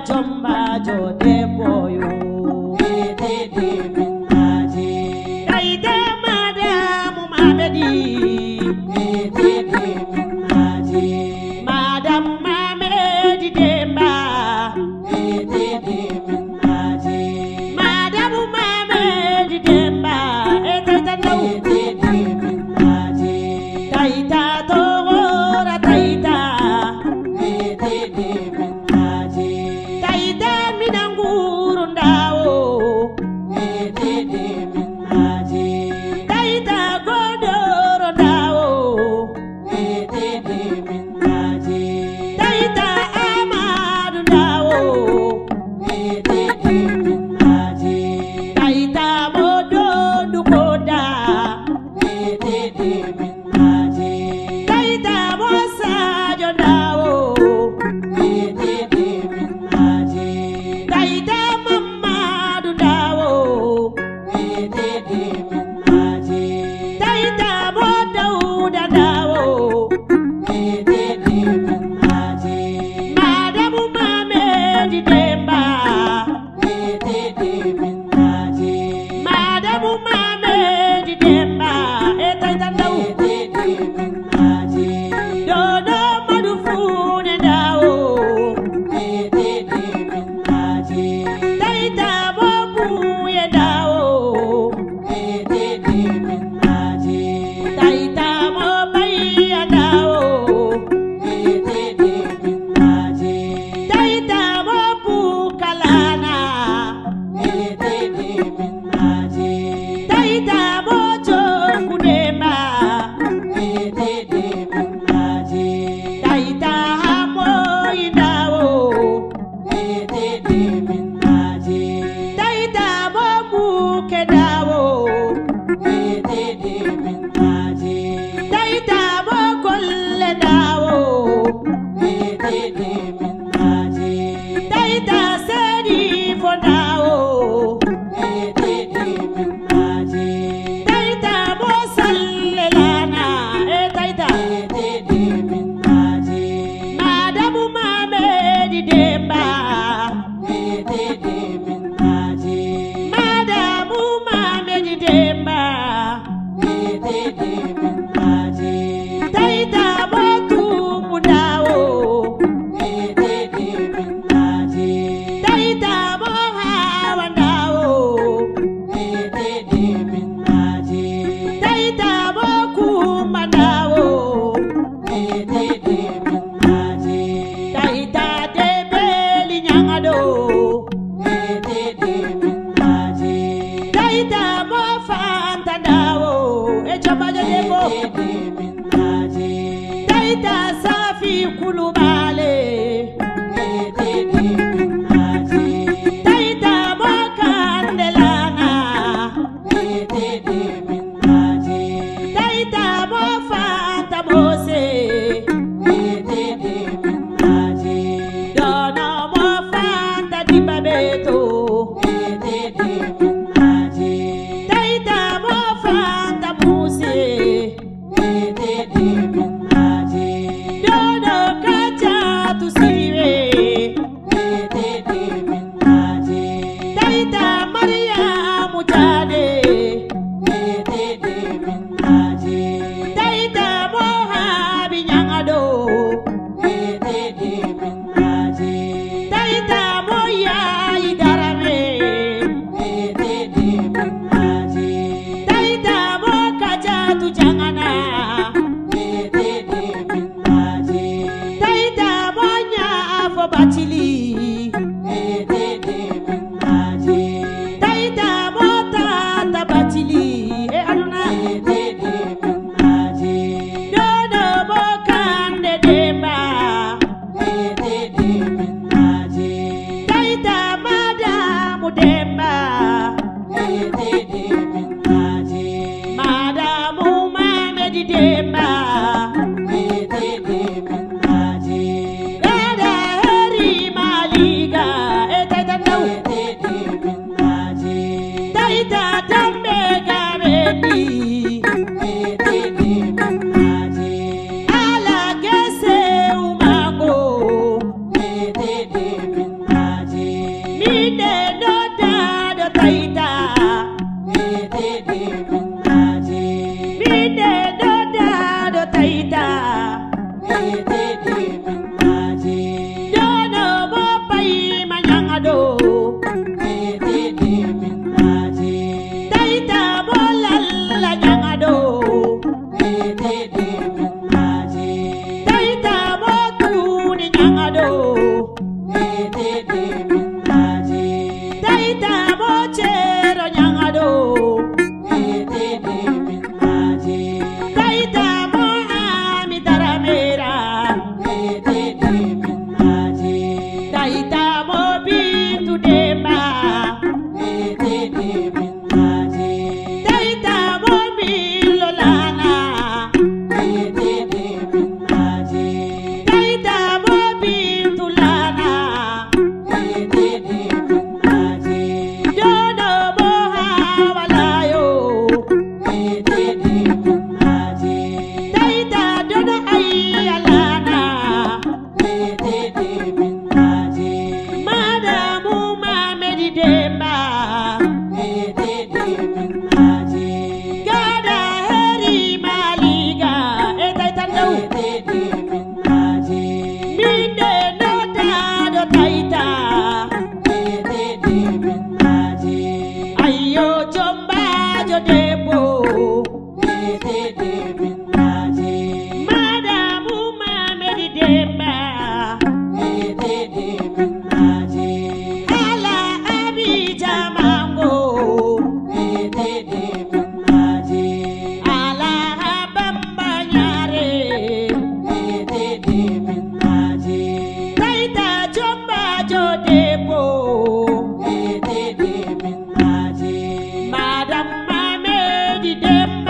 chomba jode boyo Taita Madam Mamedi Madam Mamedi Demba Madam Mamedi Demba Taita no Taita Tora Taita Taita Minanguru Ndao Taita Godoro Ndao Taita Amadu Ndao Taita Modo Dukoda Taita Mosa Jondao Taita Mamadu Ndao Taita Modo Ndao Madam Mamedi Demba Madam Mamedi Demba Taita Ndao Dodo Madufune Ndao Taita Bobu Ndao Taita Mobai Ndao Taita Bobu Kalana Taita Mojo Kudema Taita Hamoi Ndao Taita Bobu Kedao Taita Bokole Ndao Taita Sedi Fondao Taita Mosalelana Taita Madam Mamedi Demba Madam Mamedi Demba Taita Botu Mundao Taita Mohavandao Taita Boku Mandao Taita Debeli Nyangado Taita Mofantandao Echamaja Debo Taita Safi Kulubale Taita Mokandelana Taita Mofanta Mose Dona Mofanta Dibabeto Taita Mofanta Muse Dodo Kacha Tusire Taita Maria Mutade Taita Mohabi Nyangado Taita Moya Idarame Taita Mokaja Tujangana Taita Monya Afobachili Taita Mota Tabatili Aduna Dodo Bokande Demba Taita Madam Demba Madam Mamedi Demba Dada Heri Mali Kaita Ayo Jomba Jodebo Madam Mohamed Demba Ala Abija Mango Ala Bamba Nyare Kaita Jomba Jodebo Madam Mohamed Demba